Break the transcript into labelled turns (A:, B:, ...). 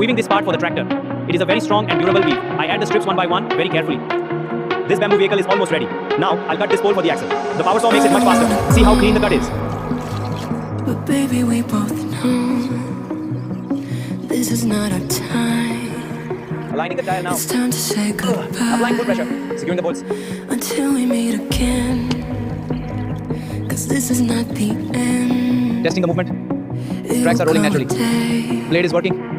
A: weaving this part for the tractor. It is a very strong and durable weave. I add the strips one by one very carefully. This bamboo vehicle is almost ready. Now I'll cut this pole for the axle. The power saw makes it much faster. See how clean the cut is.
B: But baby, we both know this is not our time.
A: Aligning the tire now.
B: It's time to say goodbye.
A: Applying full pressure. Securing the bolts.
B: Until we meet again. Cause this is not the end.
A: Testing the movement. Tracks are rolling naturally. Blade is working.